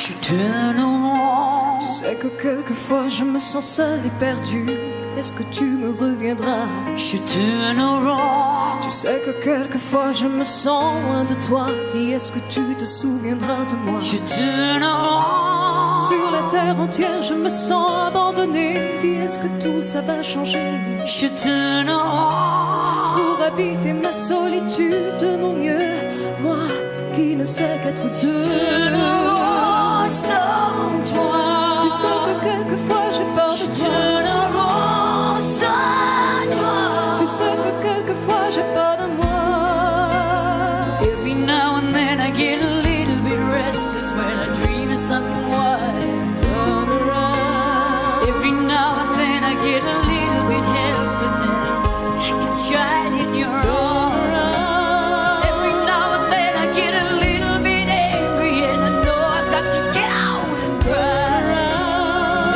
Je turn around. Tu sais que quelquefois je me sens seul et perdu. Est-ce que tu me reviendras? Je turn around. Tu sais que quelquefois je me sens loin de toi. Dis, est-ce que tu te souviendras de moi? Je turn around. Sur la terre entière je me sens abandonné. Dis, est-ce que tout ça va changer? Je turn around. Pour habiter ma solitude de mon mieux, moi qui ne sais qu'être deux. Je turn around sans toi. Tu sais que quelquefois j'ai peur de Je toi. turn around sans toi. Tu sais que quelquefois j'ai peur de moi. Every now and then I get a little bit restless when I dream of something wild. Turn around. Every now and then I get a little bit helpless and like a child in your arms. Every now and then I get a little bit angry and I know I got to get out and cry.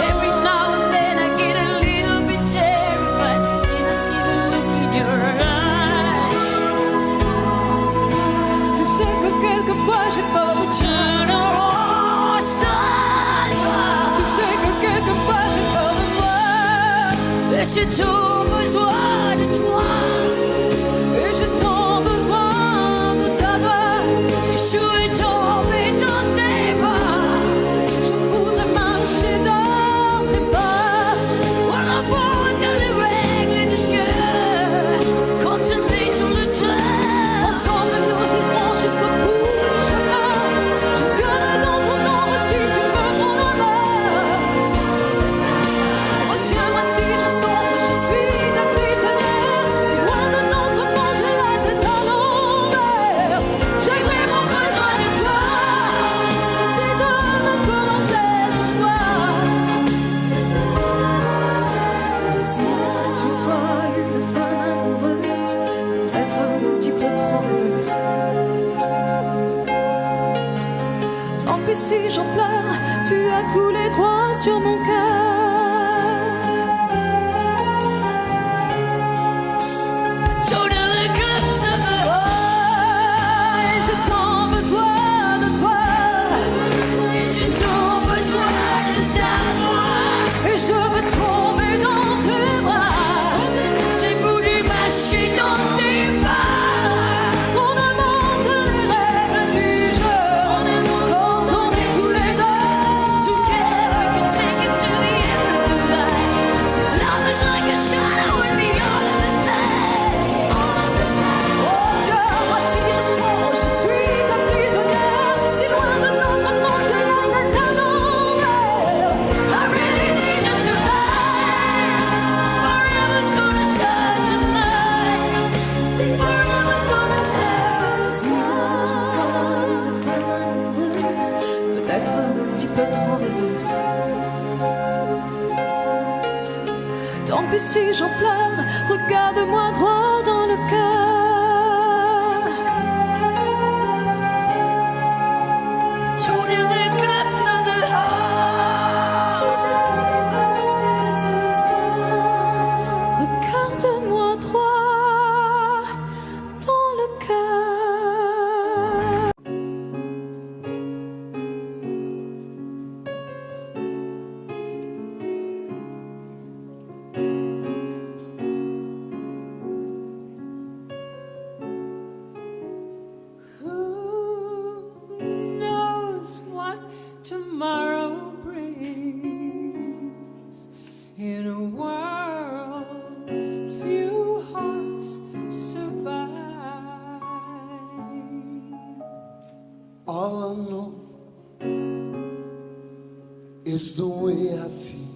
Every now and then I get a little bit terrified and I see the look in your eyes. Tu sais que quelquefois j'ai peur de toi. Turn around sans toi. Tu sais que quelquefois j'ai peur de toi. Et j'ai tout besoin de toi. Et j'ai tant besoin de ta voix. Et je suis tombée dans tes bras. Je voudrais marcher dans tes pas. On envoie dans les règles de Dieu. Continuer tout le temps. Ensemble nous irons jusqu'au bout du chemin. Je tiendrai dans ton ombre si tu me prends la main. Retiens-moi si je sombre, je suis ta prisonnière. Si loin de notre monde, j'ai la tête à l'envers. J'ai vraiment besoin de toi. Si demain commençait ce soir. Tu vois une femme amoureuse, peut-être un petit peu trop rêveuse. Tant pis si j'en pleure, tu as tous les droits sur mon cœur. To the clubs of the Et j'ai tant besoin de toi. Et j'ai tout besoin de ta voix. Et je veux tomber dans tes bras. J'ai voulu marcher dans tes bras. On invente les règles du jeu. Quand on est tous les deux. Together we can take it to the end of the line. Love is like a shadow with me all of the time. Oh Dieu, moi si je sens, je suis ta prisonnière. Si loin de notre monde, j'ai la tête à l'envers. I really need you tonight. Forever's gonna start tonight. Forever's gonna start. Une femme amoureuse, peut-être un petit peu trop rêveuse. Tant pis si j'en pleure, regarde-moi droit dans le cœur. To the clubs of the heart. Regarde-moi droit dans le cœur. Who knows what tomorrow brings? In a world few hearts survive. All I know is the way I feel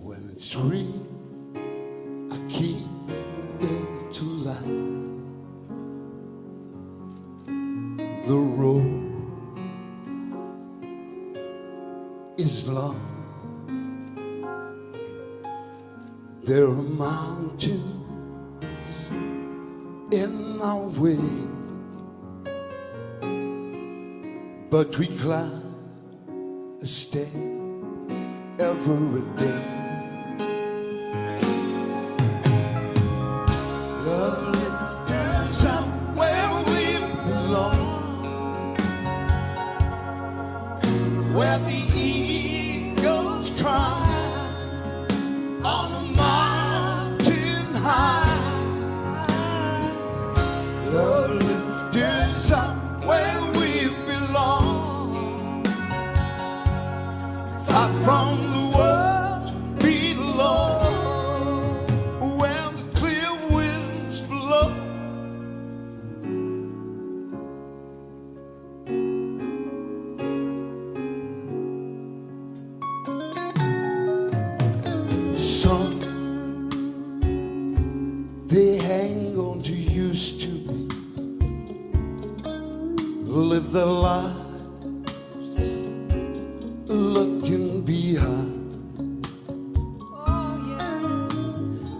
when it's real. I keep it to life. The road is long. There are mountains in our way, but we climb a step every day. Love lifts us up where we belong. where the eagles cry on a mountain high. Love lift us up where we belong, far from the world below, where the clear winds blow. Some they hang on to used to be, live their lives looking behind. Oh yeah,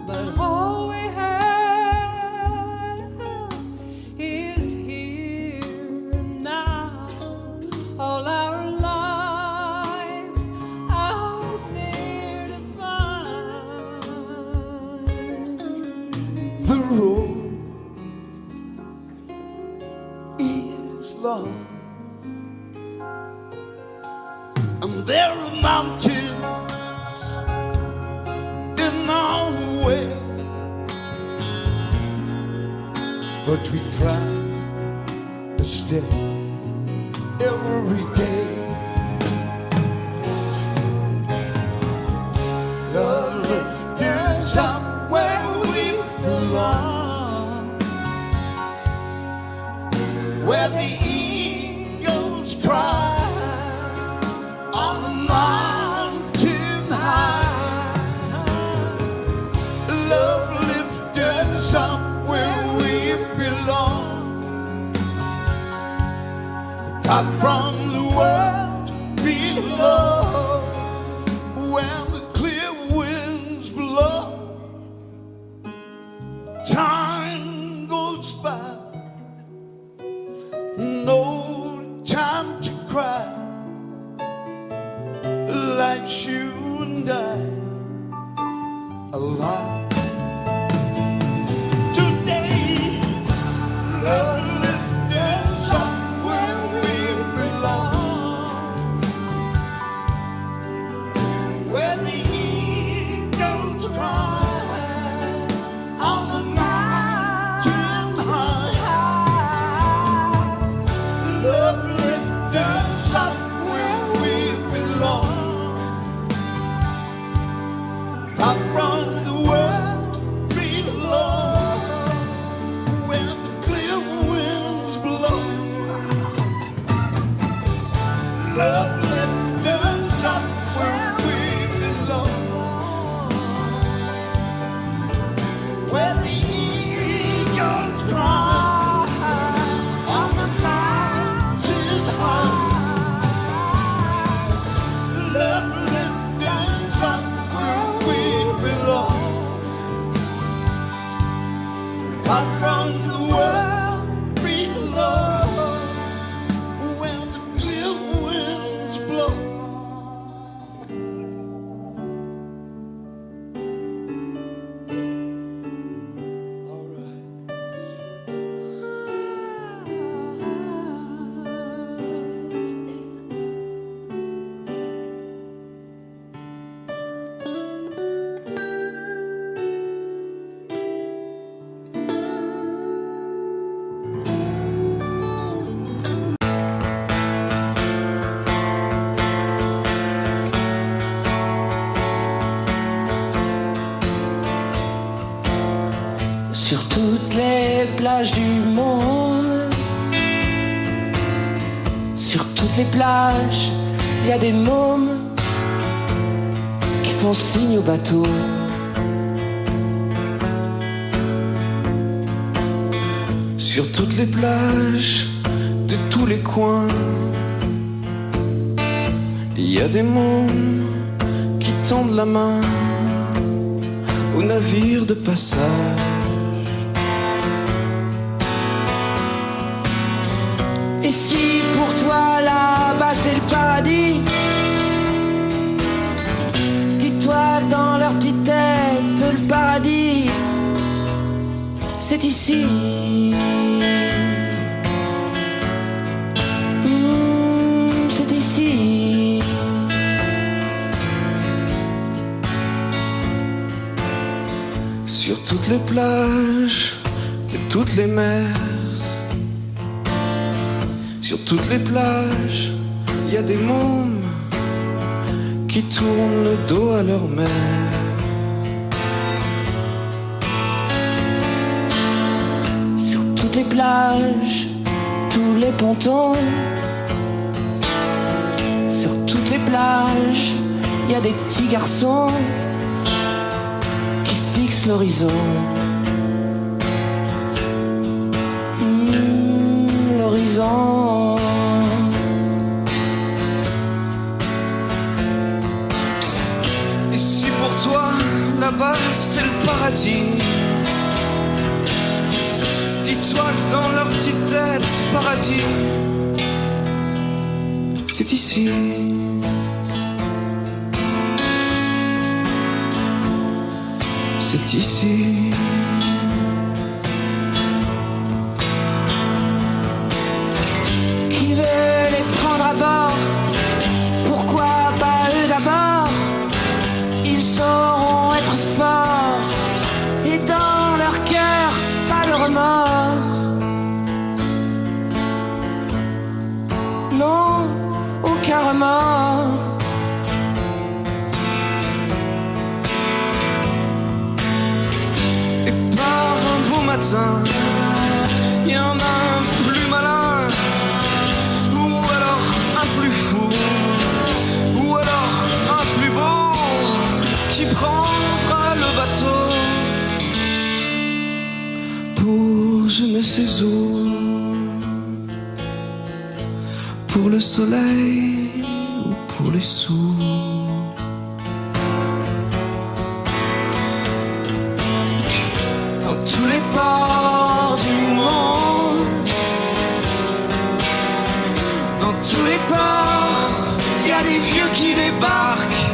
but all we have is here and now. All our lives out there to find. The road is long, and there are mountains in our way, but we climb a step every day. Love lift us up where we belong, where the eagles cry on the mountain high. Love lift us up where we belong, far from the world below, where the clear winds blow. Time goes by, no time to cry. Life's you and I alive. Today, love lift us up where we belong, where the eagles cry on the mountain high. Love lift us up where we belong, far from the world below, when the clear winds blow. Love lift us up where we belong, where the eagles cry on the mountain high. Love lift us up where we belong, far from the world below, when the clear winds blow. All right. Sur toutes les plages du monde, sur toutes les plages, il y a des mômes qui font signe au bateau. Sur toutes les plages de tous les coins, il y a des mômes qui tendent la main aux navires de passage. Et si pour toi là-bas c'est le paradis, dis-toi que dans leur petite tête le paradis c'est ici. C'est ici. Sur toutes les plages et toutes les mers, sur toutes les plages, il y a des mômes qui tournent le dos à leur mère. Sur toutes les plages, tous les pontons, sur toutes les plages, il y a des petits garçons qui fixent l'horizon. L'horizon. Et si pour toi, là-bas, c'est le paradis, dis-toi que dans leur petite tête, paradis, c'est ici. C'est ici. Qui veut les prendre à bord? Pourquoi pas eux d'abord? Ils sauront être forts et dans leur cœur, pas de remords. Non, aucun remords. Et par un beau matin, il y en a un plus malin, ou alors un plus fou, ou alors un plus beau, qui prendra le bateau pour je ne sais où, pour le soleil ou pour les sous. Dans tous les ports du monde, dans tous les ports, il y a des vieux qui débarquent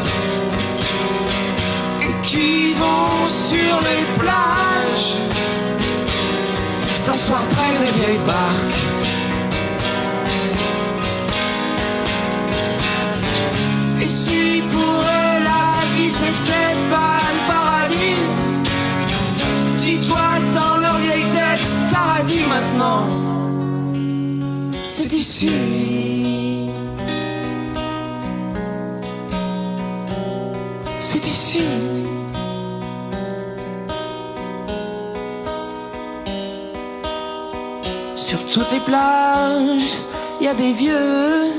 et qui vont sur les plages s'asseoir près des vieilles barques. Et si pour eux la vie c'était pas le paradis, dis-toi que dans leur vieille tête, paradis maintenant, c'est ici. C'est ici. Sur toutes les plages, il y a des vieux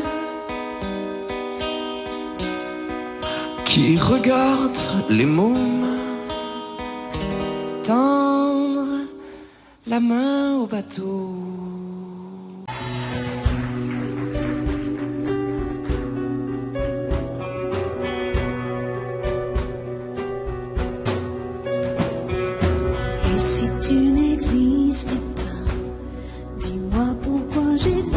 Qui regardent les mômes tendre la main au bateau. Et si tu n'existais pas, dis-moi pourquoi j'existerais.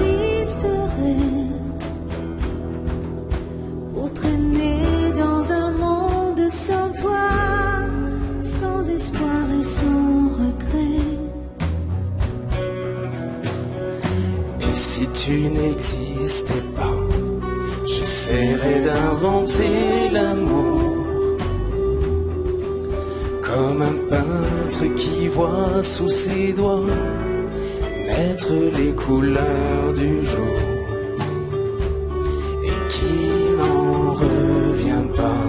Pour traîner dans un monde sans toi, sans espoir et sans regret. Et si tu n'existais pas, j'essaierais d'inventer l'amour. Comme un peintre qui voit sous ses doigts naître les couleurs du jour et qui n'en revient pas.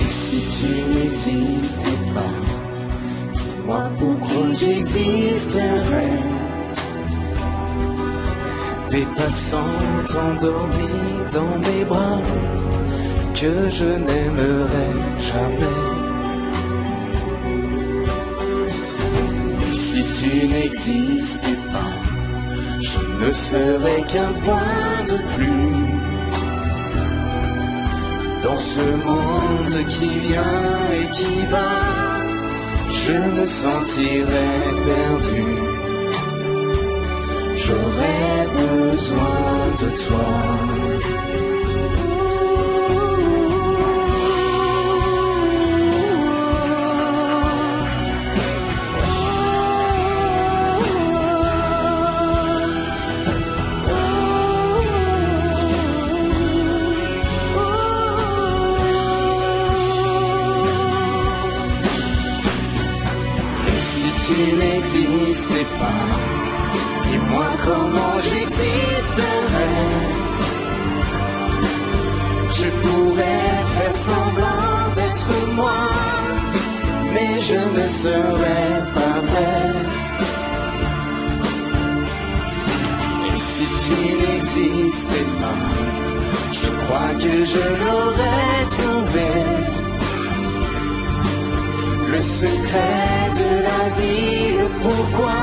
Et si tu n'existais pas, dis-moi pourquoi j'existerais. Des passants endormis dans mes bras que je n'aimerai jamais. Et si tu n'existais pas, je ne serais qu'un point de plus dans ce monde qui vient et qui va. Je me sentirais perdu. J'aurais besoin de toi. n'existais pas, dis-moi comment j'existerais. Je pourrais faire semblant d'être moi, mais je ne serais pas vrai. Et si tu n'existais pas, je crois que je l'aurais trouvé. Le secret de la vie, le pourquoi,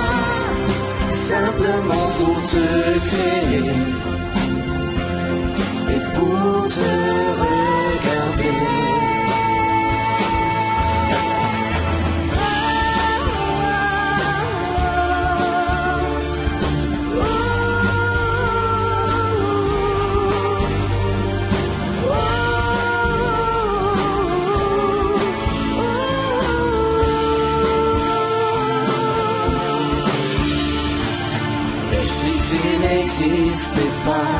simplement pour te créer et pour te regarder. N'existais pas.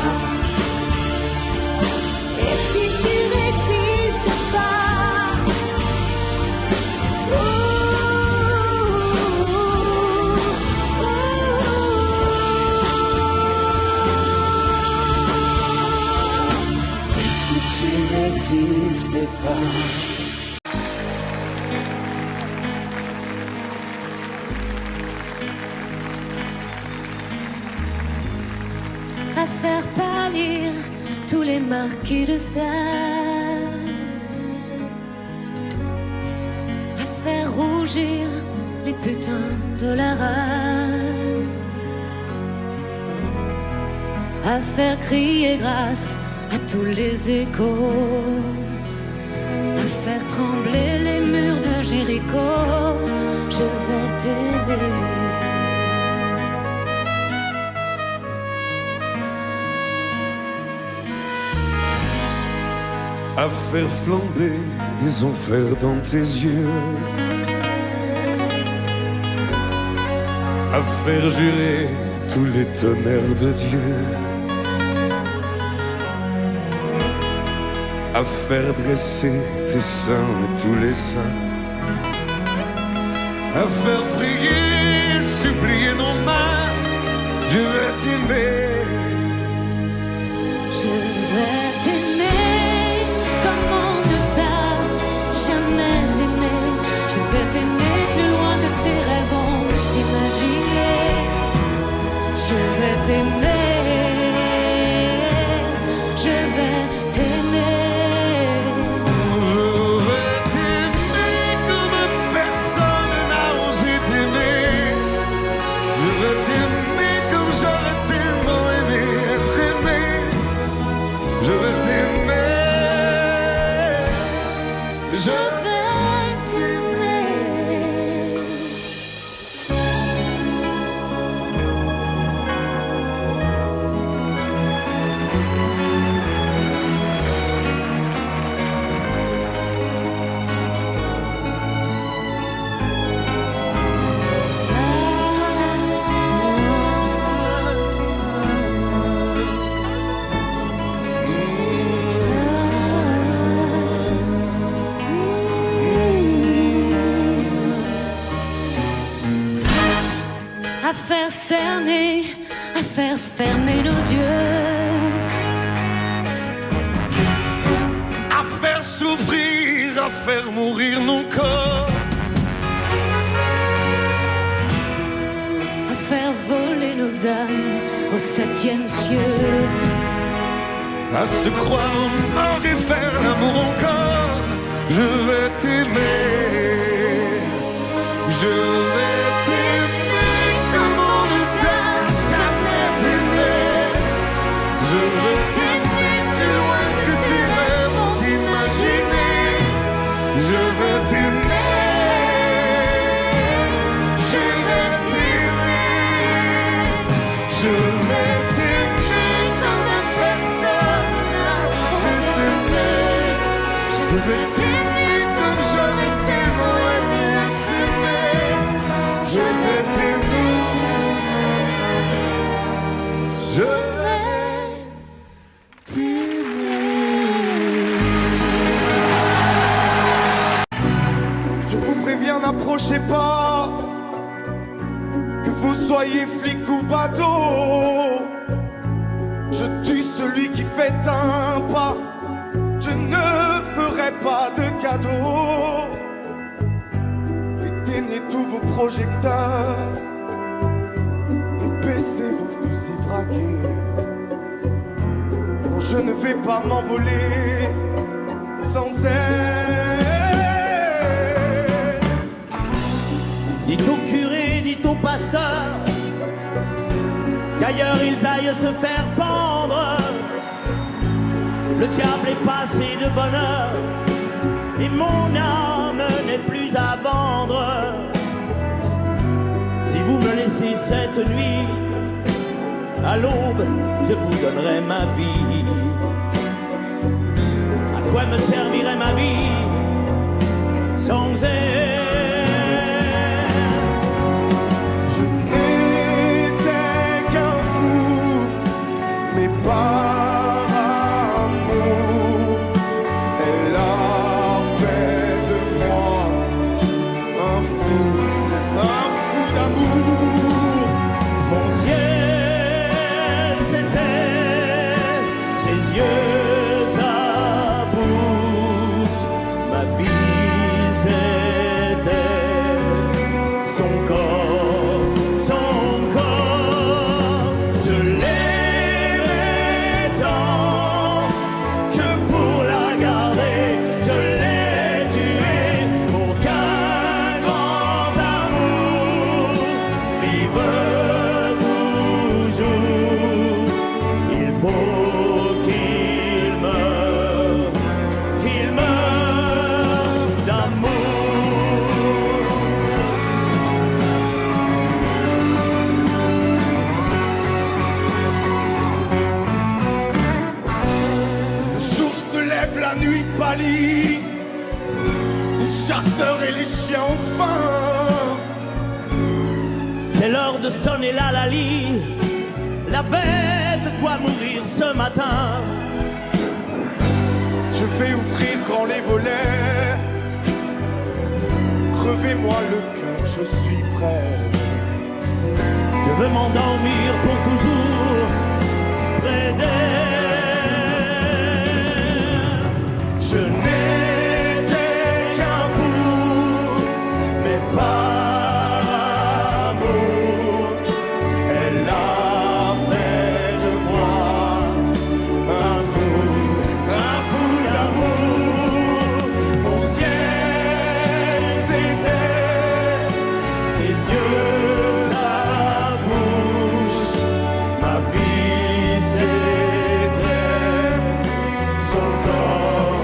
Et si tu n'existes pas, Et si tu n'existais pas. À faire pâlir tous les marquis de Sade, à faire rougir les putains de la rade, à faire crier grâce à tous les échos, à faire trembler les murs de Jéricho. Je vais t'aimer. À faire flamber des enfers dans tes yeux, à faire jurer tous les tonnerres de Dieu, à faire dresser tes seins et tous les saints, à faire prier, supplier nos mains. Je vais t'aimer. Je vais t'aimer comme on ne t'a jamais aimé. Je vais t'aimer plus loin que tes rêves ont imaginé. Je vais t'aimer. Je vais t'aimer. Je vais t'aimer comme personne n'a osé t'aimer. Je vais t'aimer comme j'aurais tellement aimé être aimé. Je vais t'aimer. Je vais t'aimer. À faire cerner, à faire fermer nos yeux, À faire souffrir, à faire mourir nos corps, à faire voler nos âmes au 7e cieux, à se croire mort et faire l'amour encore. Je vais t'aimer. Je vais t'aimer comme on ne t'a jamais aimé. Je veux t'aimer plus loin que tes rêves ont imaginé. Je veux t'aimer. Je vais t'aimer. Je vais t'aimer comme personne n'a osé t'aimer. Je vais t'aimer comme j'aurais tellement aimé être aimé. Je vais t'aimer. Je vais t'aimer. Je vous préviens, n'approchez pas. soyez flic ou bateau, je tue celui qui fait un pas. Je ne ferai pas de cadeau. Éteignez tous vos projecteurs et baissez vos fusils braqués. Non, je ne vais pas m'envoler sans elle. Dites au curé, dites au pasteur qu'ailleurs ils aillent se faire pendre. Le diable est passé de bonheur et mon âme n'est plus à vendre. Si vous me laissez cette nuit, à l'aube, je vous donnerai ma vie. À quoi me servirait ma vie sans elle? Je n'étais qu'un fou, mais pas les chasseurs et les chiens ont faim. C'est l'heure de sonner la Lali. La bête doit mourir ce matin. Je vais ouvrir grand les volets. Crevez-moi le cœur, je suis prêt. Je veux m'endormir pour toujours près d'elle. Je n'étais qu'un fou, mais par amour, elle a fait de moi un fou d'amour. Mon ciel, c'était ses yeux, sa bouche, ma vie, c'était son corps.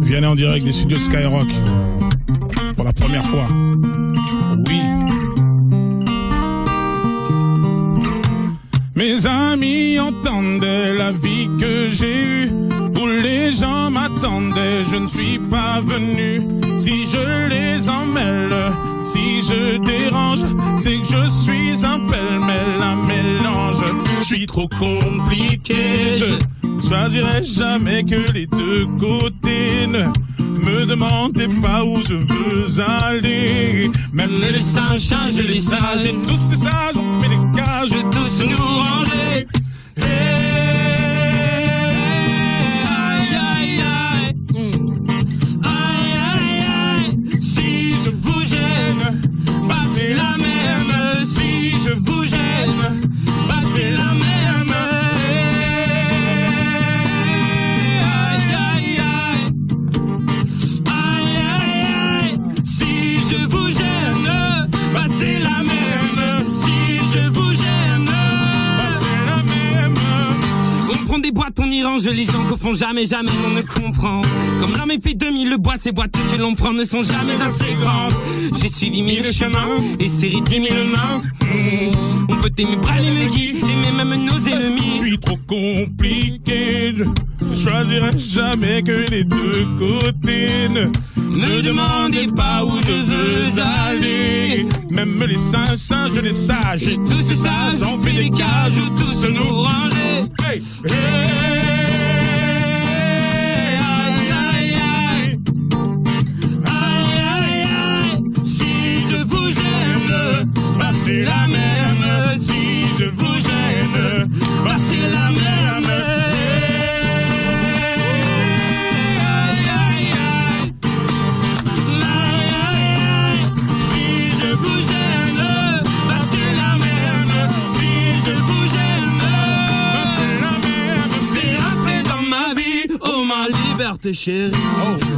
Vianney en direct des studios Skyrock pour la première fois. Oui. Mes amis entendaient la vie que j'ai eue, où les gens m'attendaient, je ne suis pas venu. Si je les emmêle, si je dérange, c'est que je suis un pêle-mêle, un mélange. Je suis trop compliqué, je choisirai jamais que les deux côtés. Ne me demandez pas où je veux aller. Même les singes changent les sages, et tous ces sages ont fait des cages, et tous nous ranger. Aïe, aïe, aïe. Aïe, aïe, aïe. Si je vous gêne, bah c'est la même. Si je vous gêne, bah c'est la même. Je vous gêne, bah c'est la même. Si je vous gêne, bah c'est boîte, on y range les gens qu'au fond jamais on ne comprend. Comme l'homme est fait 2000, le bois, ces boîtes que l'on prend ne sont jamais assez grandes. J'ai suivi 1000 chemins et serré 10 000 mains. On peut aimer bras les guides, aimer même nos ennemis. Je suis trop compliqué, je choisirai jamais que les deux côtés. Ne demandez pas où je veux aller. Même les singes, les sages, et tous ces sages ont fait des cages où tous nous ranger. Hey, hey, aïe, aïe, aïe, aïe, aïe, aïe. Si je vous gêne, bah c'est la même. Si je vous gêne, bah c'est la même. Liberté chérie,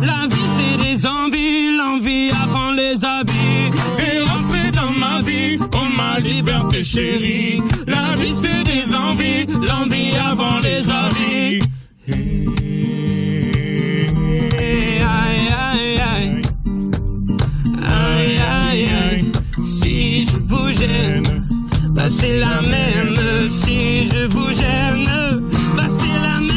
la vie c'est des envies, l'envie avant les habits. T'es rentré dans ma vie, oh ma liberté chérie. La vie c'est des envies, l'envie avant les habits. Aïe aïe aïe, aïe aïe aïe. Si je vous gêne, bah c'est la même. Si je vous gêne, bah c'est la même.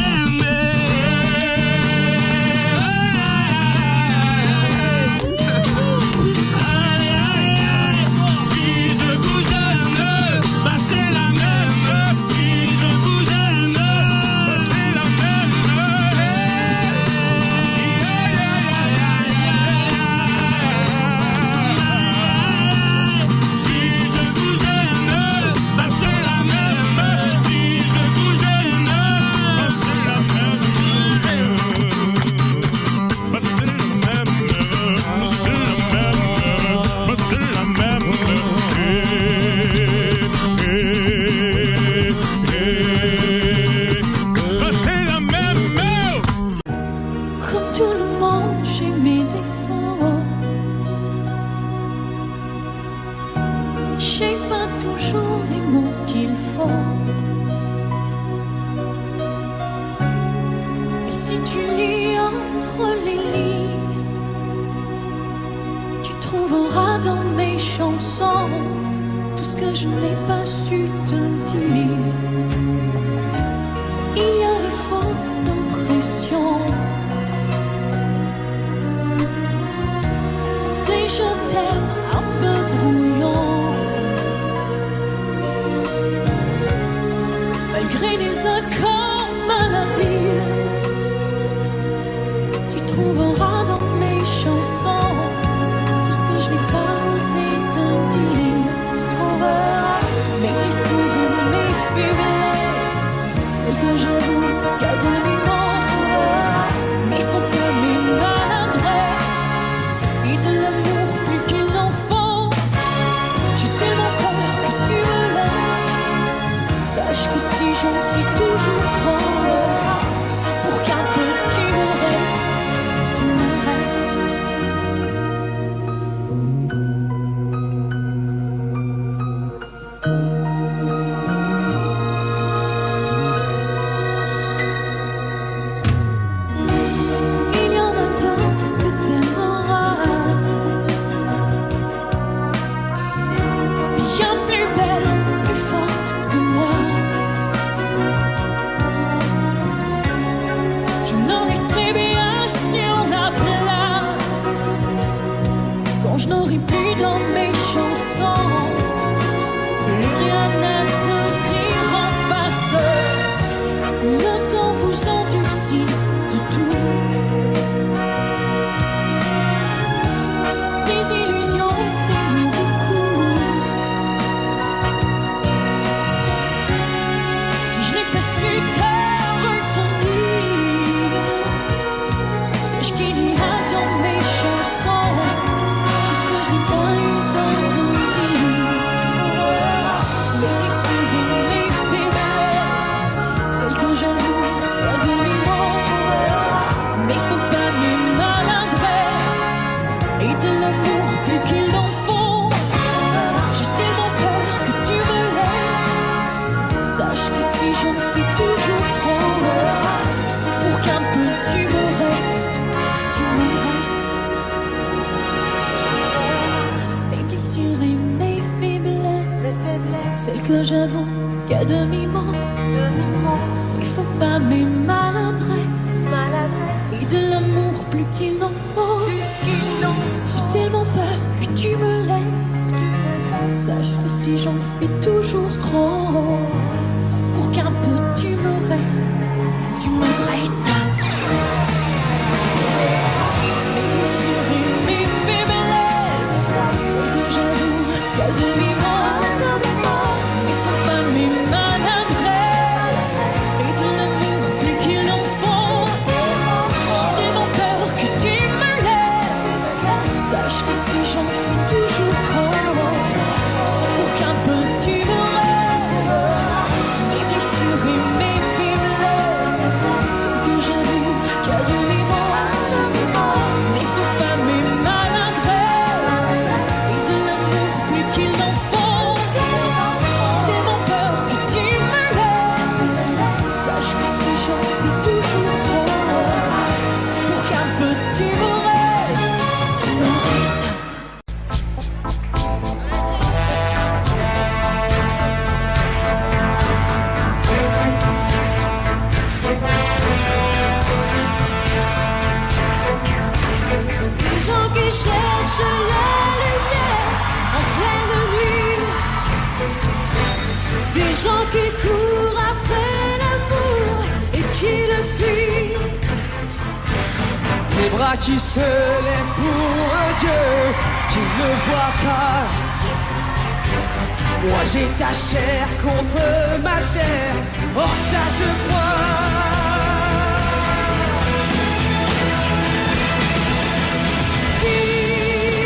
j'avoue qu'à demi-mot, il faut pas mes maladresses, et de l'amour plus qu'il n'en faut. J'ai tellement peur que tu me laisses. Sache que si j'en fais toujours trop, pour qu'un peu tu me restes, tu me restes. Mes sourires, mes faiblesses, celles que j'avoue qu'à demi-mot, il faut pas mes maladresses, et de l'amour plus qu'il n'en faut. J'ai tellement peur que tu me laisses. Sache que si j'en fais toujours trop, pour qu'un peu tu me restes. Mes blessures et mes faiblesses, celles que j'avoue qu'à demi-mot, mais faut pas mes maladresses, et de l'amour plus qu'il n'en faut. J'ai tellement peur que tu me laisses. Sache que si j'en fais toujours trop, pour qu'un peu tu me restes, tu me restes. Des gens qui cherchent la lumière en pleine nuit. Des gens qui courent après l'amour et qui le fuient. Des bras qui se lèvent pour un Dieu qui ne voit pas. Moi j'ai ta chair contre ma chair, or ça je crois.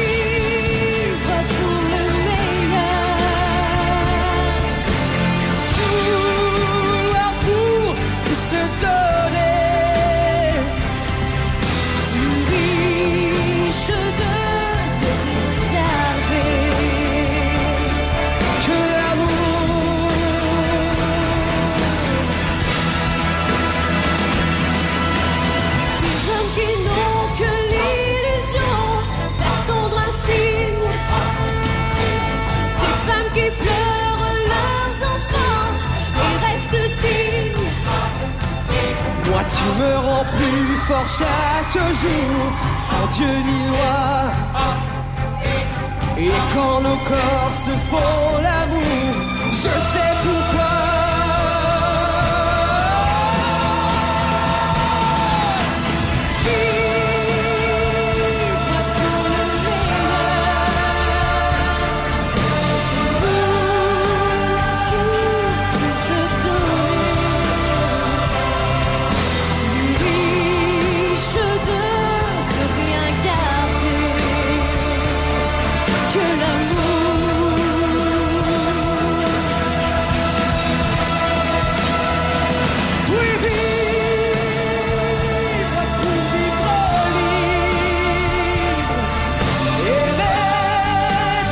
Vivre pour le meilleur. Vouloir pour tout se donner. Riche de regarder. Que l'amour. Des hommes qui n'ont que l'illusion d'attendre un signe. Des femmes qui pleurent leurs enfants et restent dignes. Moi tu me rends plus fort chaque jour, sans Dieu ni loi. Et quand nos corps se font l'amour, je sais pourquoi. Vivre pour le meilleur. C'est pour tout se donner. Riche de rien garder. Que l'amour. Oui, vivre pour vivre libre. Aimer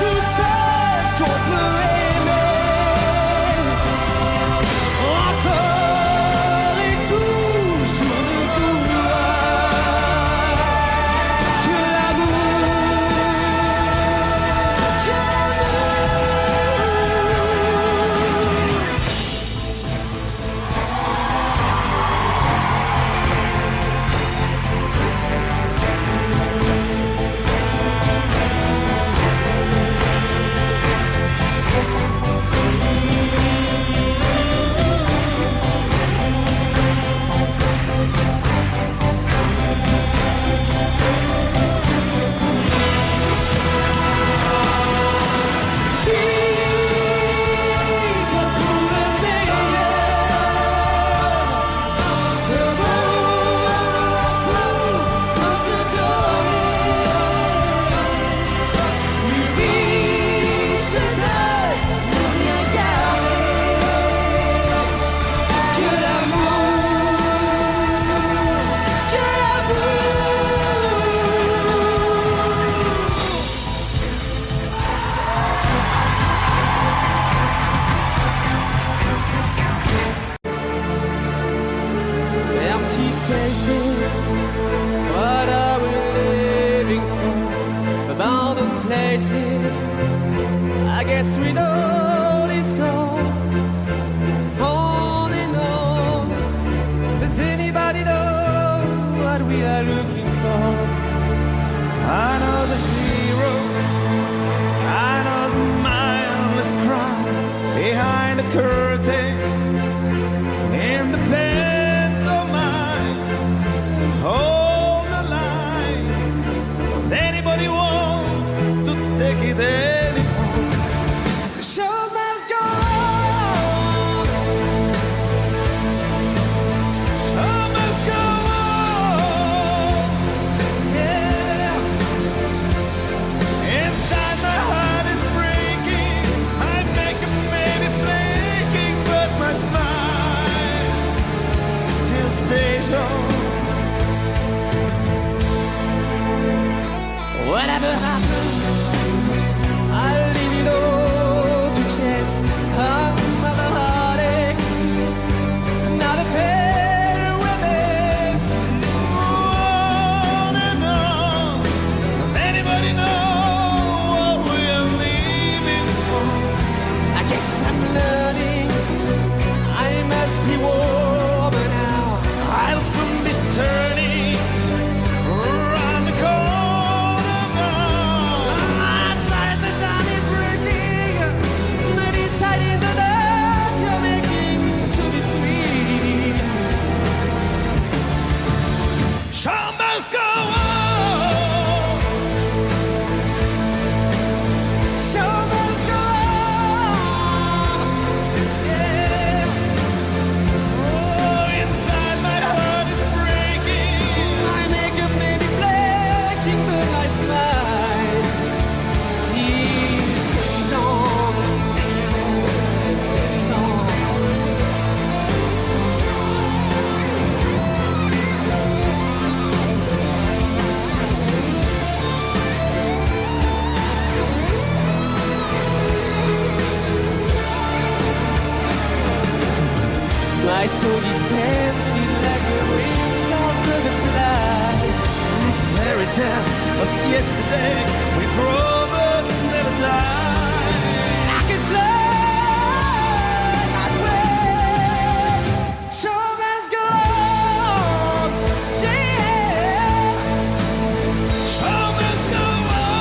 tout seul qu'on peut aimer. Encore et toujours ne vouloir que l'amour. Que Vivre pour le meilleur. Ce vouloir pour se donner. riche de Ne rien garder. que l'amour. Que Empty spaces, what are we living for? Abandoned places, I guess we know this call. we are looking for. I know the hero, I know the mindless crowd behind the curtain in the pantomime. Hold the line. Does anybody want to take it anymore? The show must go on. Show must go on. Yeah. Inside my heart is breaking. I make a baby blinking, but my smile still stays on. Whatever happens, I'll leave it all to chance. Another heartache, another fair romance. On and on. Does anybody know what we are leaving for? I guess I'm learning. I must be warmer now. I'll soon be turning around the corner now. Outside the dawn is breaking, but inside in the dark you're making to be free. Show must go on. Show must go on. Yeah. Oh, inside my heart is breaking. My makeup may be flaking, but my smile still stays on, stays on. My soul is painted like the wings of butterflies. A fairy tale of yesterday, we grow but never die. I can fly that way. Show must go on, yeah. Show must go on.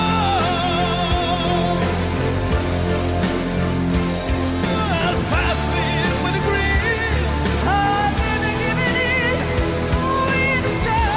I'll fast it with a grin. I'll never give it in with a show.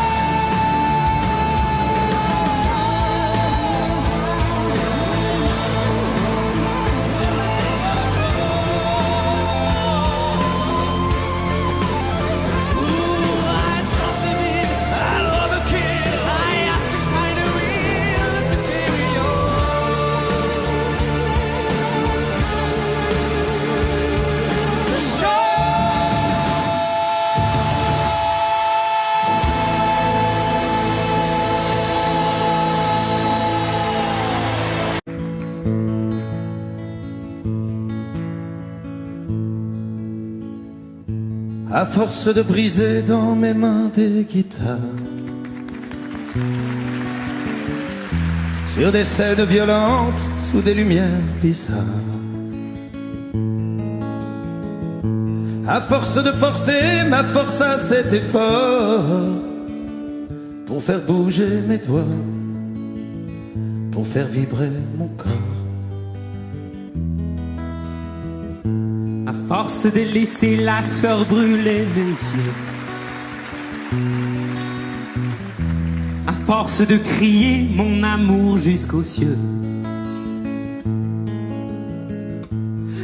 À force de briser dans mes mains des guitares, sur des scènes violentes, sous des lumières bizarres, à force de forcer ma force à cet effort, pour faire bouger mes doigts, pour faire vibrer mon corps. À force de laisser la sueur brûler mes yeux, à force de crier mon amour jusqu'aux cieux,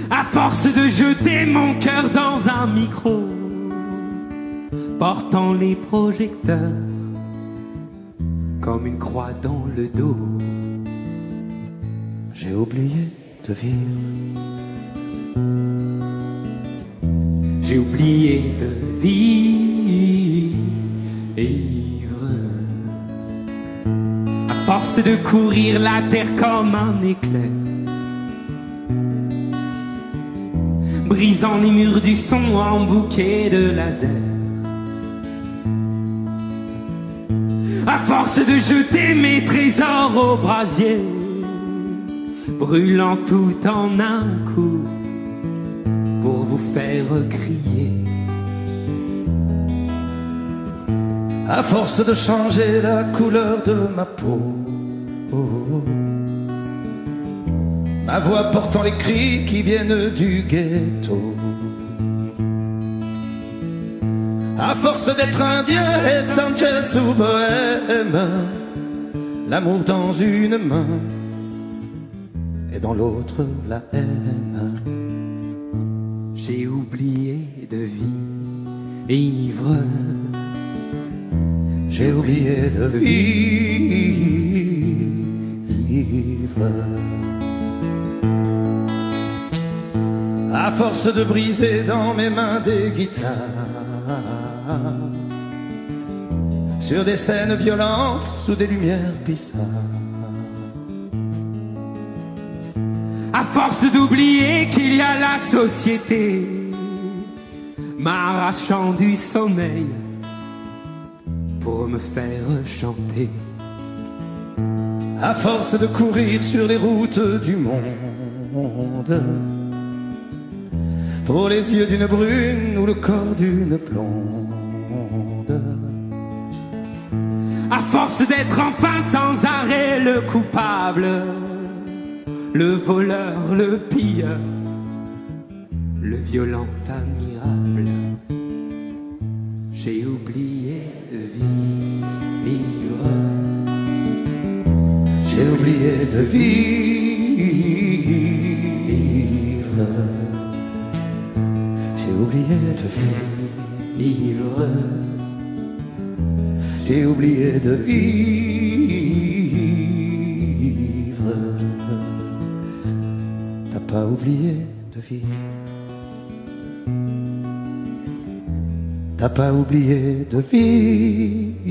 à force de jeter mon cœur dans un micro, portant les projecteurs comme une croix dans le dos, J'ai oublié de vivre. j'ai oublié de vivre. À force de courir la terre comme un éclair, brisant les murs du son en bouquet de laser, à force de jeter mes trésors au brasier, brûlant tout en un coup pour vous faire crier. à force de changer la couleur de ma peau. Ma voix portant les cris qui viennent du ghetto. À force d'être indien et Sanchez sous bohème, l'amour dans une main et dans l'autre la haine. J'ai oublié de vivre. J'ai oublié de vivre. À force de briser dans mes mains des guitares, sur des scènes violentes, sous des lumières bizarres. À force d'oublier qu'il y a la société, m'arrachant du sommeil pour me faire chanter. À force de courir sur les routes du monde, pour les yeux d'une brune ou le corps d'une blonde. À force d'être enfin sans arrêt le coupable, le voleur, le pilleur, le violent admirable. J'ai oublié de vivre. J'ai oublié de vivre. J'ai oublié de vivre. J'ai oublié de vivre. T'as pas oublié de vivre. T'as pas oublié de vivre.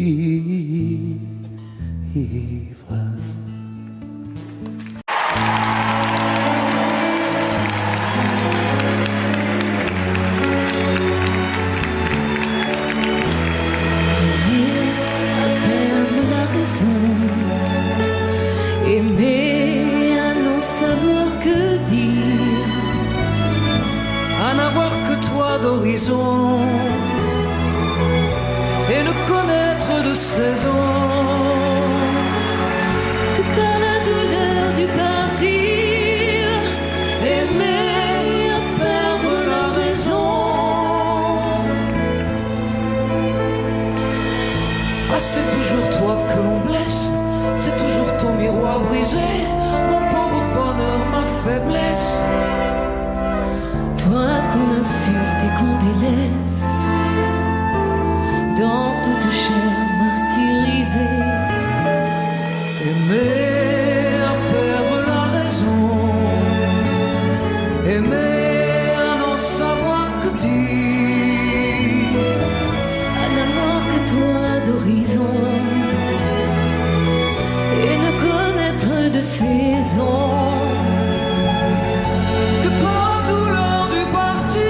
Aimer à n'en savoir que dire, à n'avoir que toi d'horizon et ne connaître de saison que par la douleur du partir. Aimer à perdre la raison. Ah, c'est toujours toi que l'on blesse, c'est toujours ton miroir brisé, mon pauvre bonheur, ma faiblesse. Toi qu'on insulte et qu'on délaisse, dans toute chair martyrisée. Aimer à perdre la raison, aimer à n'en savoir que dire, à n'avoir que toi d'horizon et ne connaître de saison que par douleur du partir.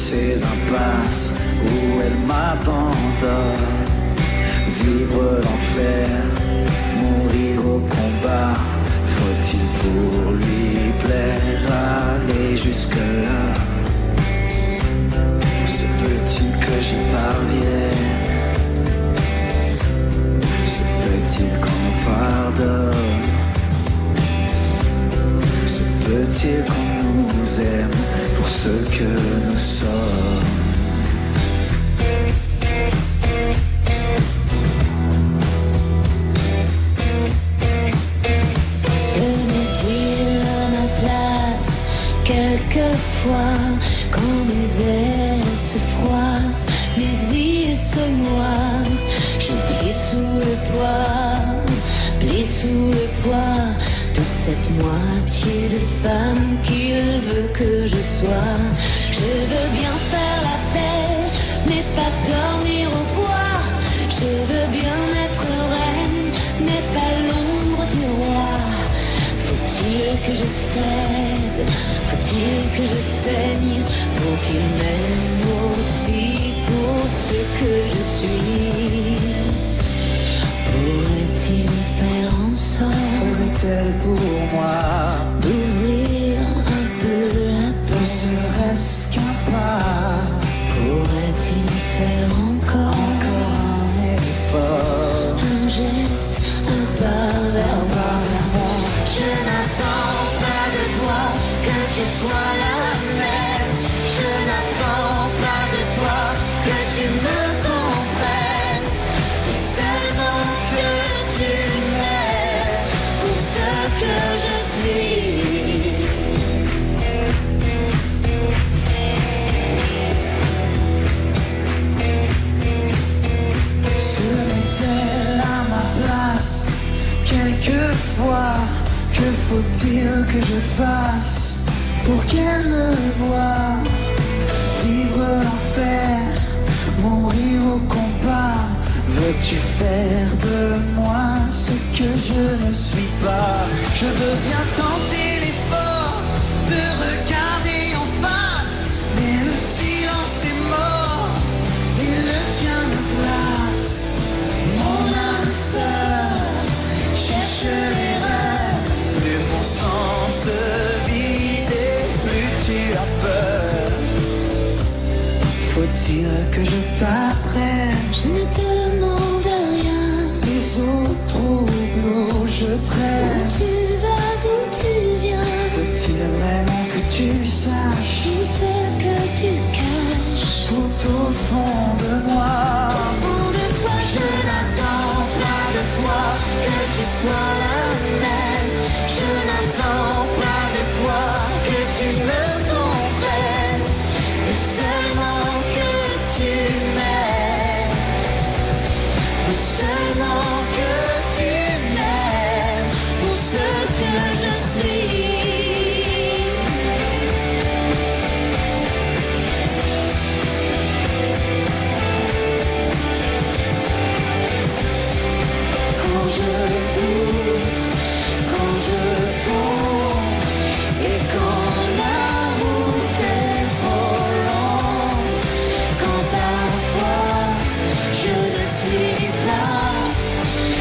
ces impasses où elle m'abandonne. Vivre l'enfer, mourir au combat. Faut-il pour lui plaire aller jusque-là? Se peut-il que j'y parvienne? Se peut-il qu'on nous pardonne? Se peut-il qu'on nous aime pour ce que nous sommes? Quelquefois, quand mes ailes se froissent, mes yeux se noient, je plie sous le poids de cette moitié de femme qu'il veut que je sois. Je veux bien faire la paix, mais pas dormir au bois. Je veux bien être reine, mais pas l'ombre du roi. Faut-il que je cède? Faut-il que je saigne pour qu'il m'aime aussi pour ce que je suis? Pourrait-il faire en sorte, ferait-elle pour moi d'ouvrir un peu la porte? Ne serait-ce qu'un pas? Pourrait-il faire encore un effort? Un geste, un pas vers moi? Je n'attends pas de toi que tu sois la même. Je n'attends pas de toi que tu me comprennes. Seulement que tu m'aimes pour ce que je suis. Serait-elle à ma place? Quelquefois, que faut-il que je fasse pour qu'elle me voie? Vivre l'enfer, mourir au combat. Veux-tu faire de moi ce que je ne suis pas? Je veux bien tenter l'effort de regarder en face, mais le silence est mort, il le tient de place. Mon âme sœur cherche l'erreur, plus mon sang se vide et plus tu as peur. Faut-il que je t'apprenne? Je ne te demande rien. Les eaux troubles où je traîne. Où tu vas, d'où tu viens? Faut-il vraiment que tu saches Tout ce que tu caches tout au fond de moi? Au fond de toi, je n'attends pas de toi que tu sois la même. Je n'attends pas de toi que tu me comprennes, mais seulement que tu m'aimes. Mais seulement que tu m'aimes pour ce que je suis. Quand je doute, quand je tombe, et quand la route est trop longue, quand parfois je ne suis pas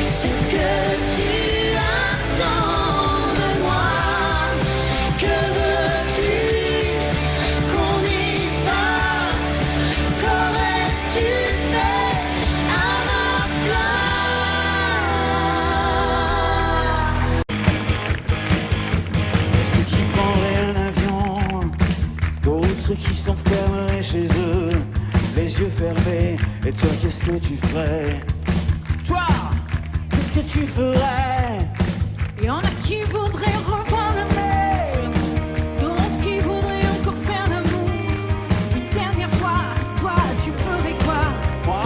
ce que tu attends de moi. Que veux-tu qu'on y fasse? Qu'aurais-tu fait à ma place? Ceux qui prendraient un avion, d'autres qui s'enfermeraient chez eux, les yeux fermés. Et toi, qu'est-ce que tu ferais? Toi, qu'est-ce que tu ferais? Y en a qui voudraient revoir la mer, d'autres qui voudraient encore faire l'amour. Une dernière fois, toi, tu ferais quoi? Moi?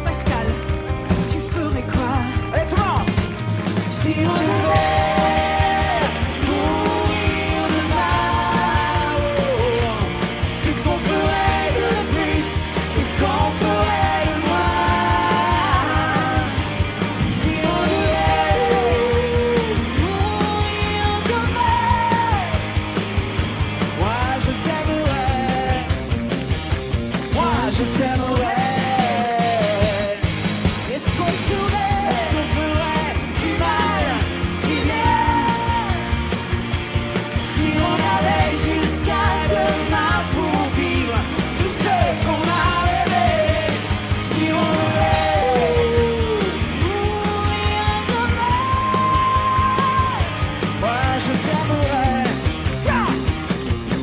Pascal, tu ferais quoi? Allez, tout le monde! Si on devait mourir demain, qu'est-ce qu'on ferait de plus? Qu'est-ce qu'on ferait de moins? Si on devait mourir demain. je t'aimerais. Est-ce qu'on ferait du mal, du bien, si on allait jusqu'à demain pour vivre tout ce qu'on a rêvé, si on voulait mourir demain? Moi je t'aimerais,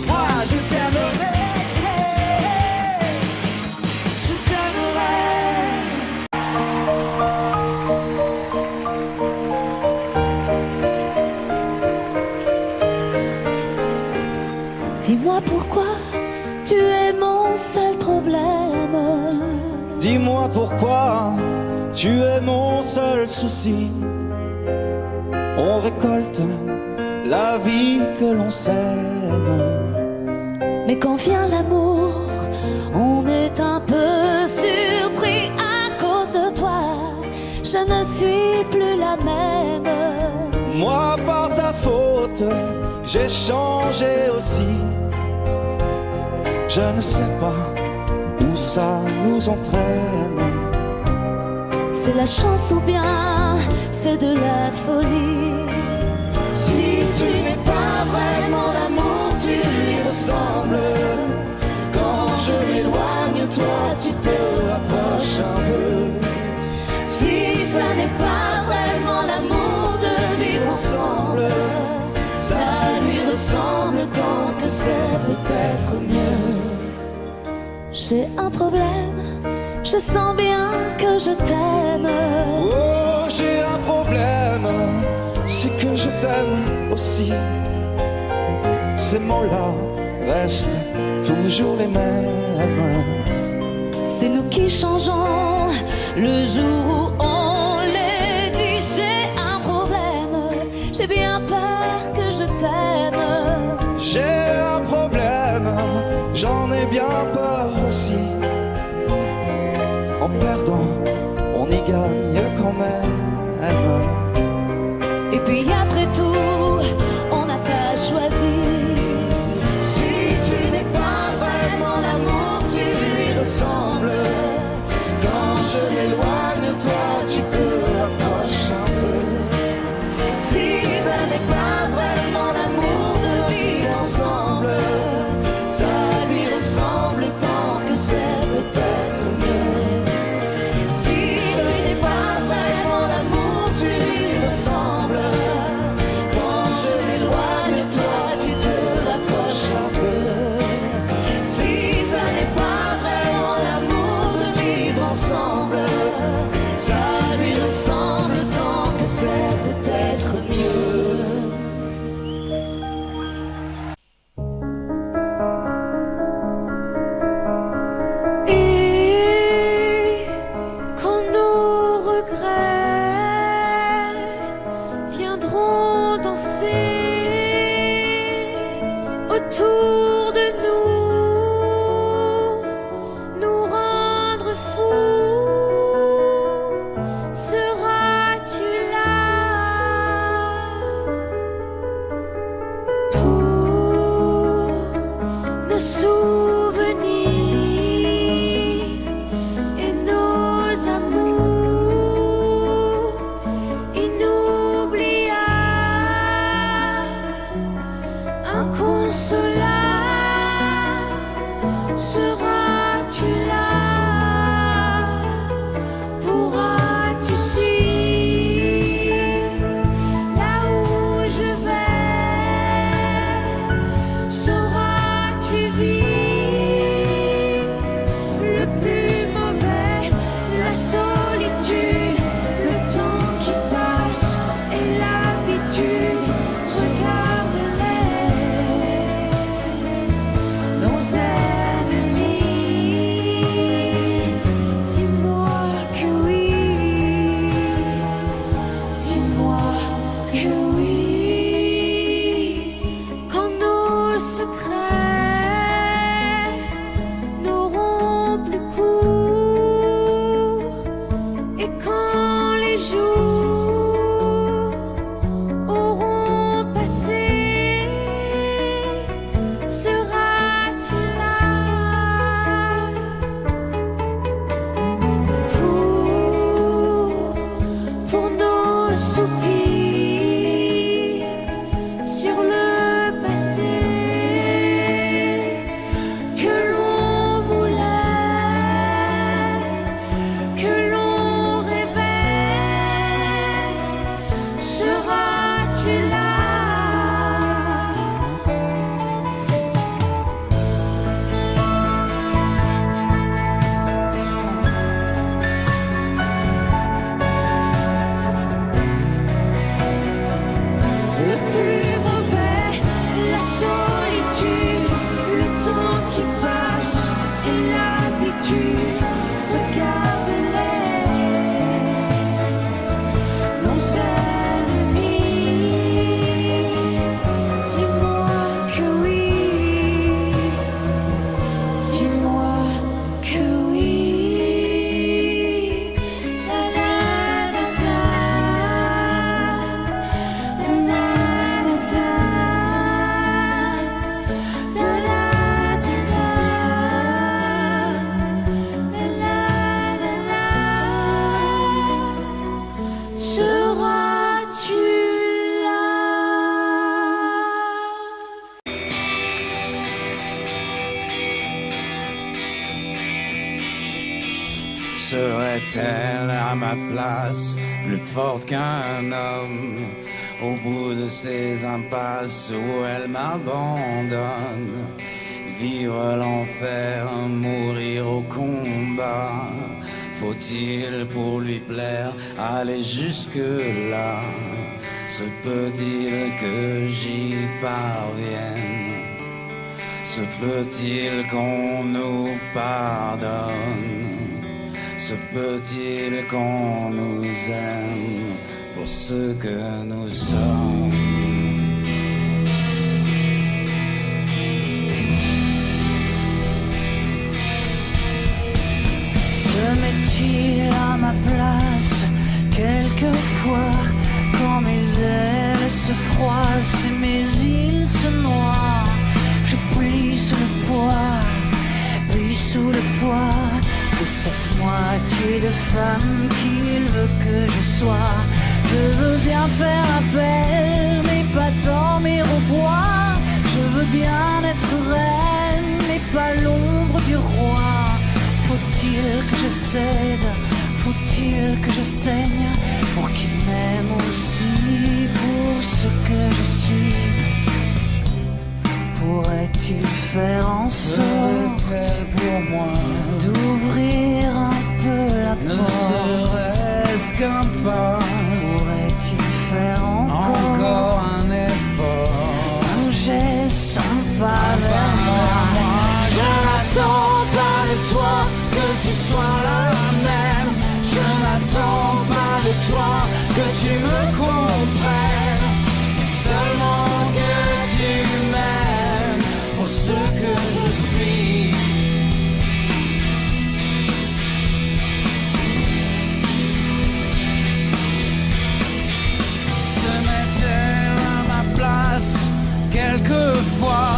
moi je t'aimerais, je t'aimerais. Dis-moi pourquoi tu es mon seul problème. Dis-moi pourquoi tu es mon seul souci. On récolte la vie que l'on sème. Mais quand vient l'amour, on est un peu surpris à cause de toi. Je ne suis plus la même. Moi par ta faute, j'ai changé aussi. Je ne sais pas où ça nous entraîne. C'est la chance ou bien c'est de la folie. Si tu n'es pas vraiment l'amour, tu lui ressembles. Quand je m'éloigne, toi tu te rapproches un peu. Si ça n'est pas vraiment l'amour de vivre ensemble, Ça lui ressemble tant que c'est peut-être mieux. j'ai un problème, je sens bien que je t'aime. Oh, j'ai un problème, c'est que je t'aime aussi. Ces mots-là restent toujours les mêmes. C'est nous qui changeons le jour où on les dit. J'ai un problème, j'ai bien peur que je t'aime. J'ai un problème, j'en ai bien peur aussi. En perdant, on y gagne quand même. Et puis après tout, on n'a pas choisi. Si tu n'es pas vraiment l'amour, tu lui ressembles. Quand je m'éloigne, toi tu te rapproches un peu. Si ça n'est pas vraiment l'amour de vivre ensemble, ça lui ressemble tant que c'est peut-être mieux. Si ce n'est pas vraiment l'amour, tu lui ressembles. Quand je m'éloigne, toi tu te rapproches un peu. Si ça n'est pas vraiment l'amour de vivre ensemble, ça lui ressemble tant que c'est peut-être mieux. Et quand nos regrets viendront danser autour de nous rendre fous, seras-tu là pour nos souvenirs et nos amours inoubliables, inconsolables, seras-tu là? Pourras-tu suivre là où je vais? Sauras-tu vivre le plus mauvais, la solitude, le temps qui passe et l'habitude? Regarde-les, nos ennemis. serait-elle à ma place plus forte qu'un homme au bout de ces impasses où elle m'abandonne? Vivre l'enfer, mourir au combat. Faut-il pour lui plaire aller jusque-là? Se peut-il que j'y parvienne? Se peut-il qu'on nous pardonne? Se peut-il qu'on nous aime pour ce que nous sommes? Se met-il à ma place quelquefois quand mes ailes se froissent et mes îles se noient? Je plie sous le poids, plie sous le poids de cette moitié de femme qu'il veut que je sois. Je veux bien faire appel, mais pas dormir au bois. Je veux bien être reine, mais pas l'ombre du roi. Faut-il que je cède? Faut-il que je saigne pour qu'il m'aime aussi pour ce que je suis? Pourrait-il faire en sorte pour moi d'ouvrir un peu la ne porte? serait-ce qu'un pas? Pourrait-il faire encore un effort? un geste, un pas vers moi? Je n'attends pas de toi que tu sois la même. Je n'attends pas de toi que tu me comprennes, mais seulement que tu m'aimes pour ce que je suis. Se met-elle à ma place quelquefois?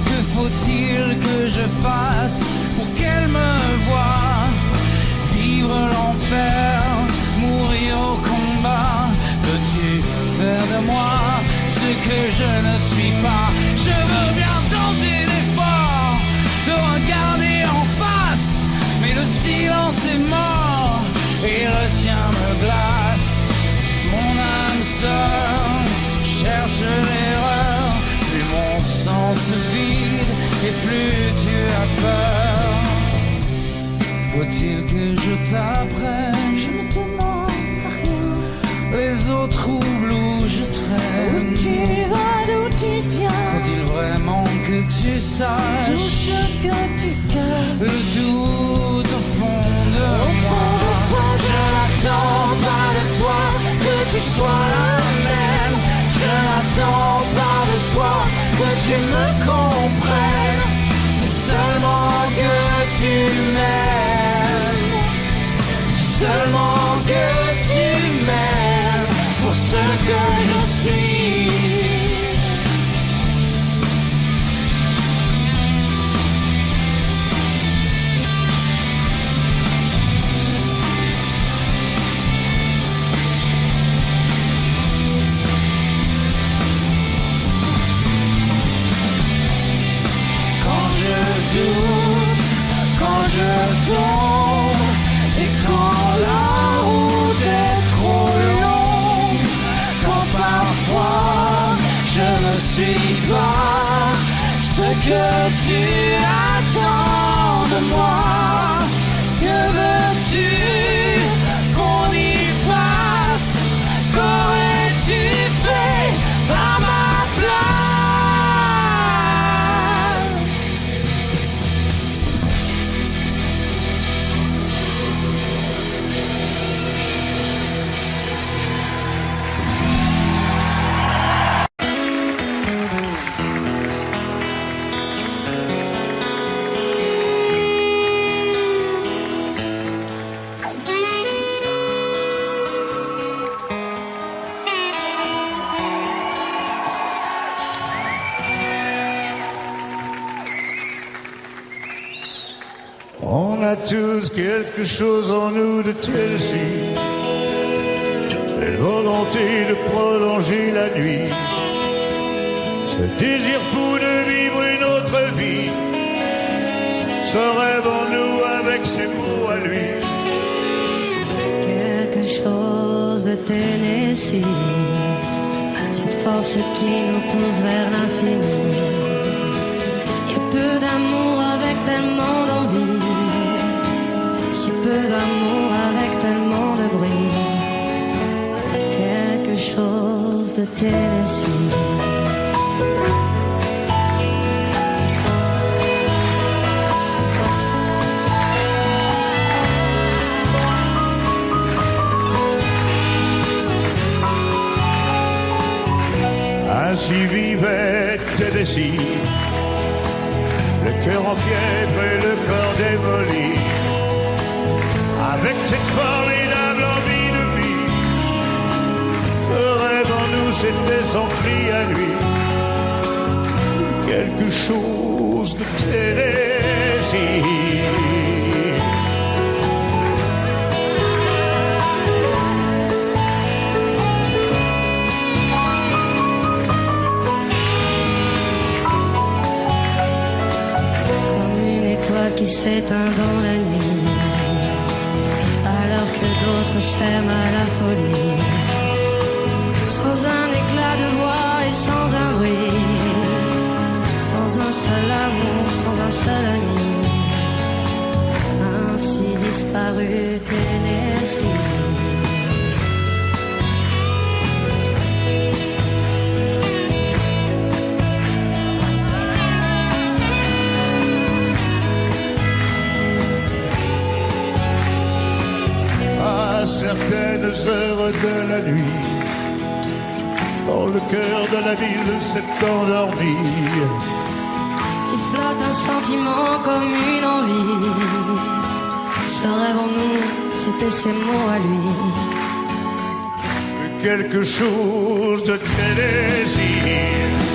Que faut-il que je fasse pour qu'elle me voie? Vivre l'enfer, mourir au combat. Veux-tu faire de moi ce que je ne suis pas? Je veux bien tenter l'effort de regarder en face, mais le silence est mort et le tien me glace. Mon âme sœur cherche l'erreur, plus mon sens se vide et plus tu as peur. Faut-il que je t'apprenne? Je ne demande rien. Les eaux troubles où je traîne. Où tu vas, d'où tu viens? Faut-il vraiment que tu saches tout ce que tu caches? le doute au fond de Au moi. fond de toi, je n'attends pas de toi que tu sois la même. Je n'attends pas de toi que tu me comprennes, mais seulement que tu m'aimes. Seulement que tu m'aimes pour ce que je suis. Quand je doute, quand je tombe, et quand la route est trop longue, quand parfois je ne suis pas ce que tu attends de moi, que veux-tu qu'on y fasse? Qu'aurais-tu fait à ma place? On a tous quelque chose en nous de Tennessee, cette volonté de prolonger la nuit, ce désir fou de vivre une autre vie, ce rêve en nous avec ses mots à lui. Tennessee, cette force qui nous pousse vers l'infini. Y a peu d'amour avec tellement d'envie, si peu d'amour avec tellement de bruit. Quelque chose de Tennessee. Ainsi vivait Tennessee, le cœur en fièvre et le corps démoli, avec cette formidable envie de vie. Ce rêve en nous, c'était son cri à lui, quelque chose de Tennessee. Qui s'éteint dans la nuit, alors que d'autres s'aiment à la folie, sans un éclat de voix et sans un bruit, sans un seul amour, sans un seul ami, ainsi disparu Tennessee. Certaines heures de la nuit, quand le cœur de la ville s'est endormi, il flotte un sentiment comme une envie. Ce rêve en nous, c'était ses mots à lui. Quelque chose de Tennessee.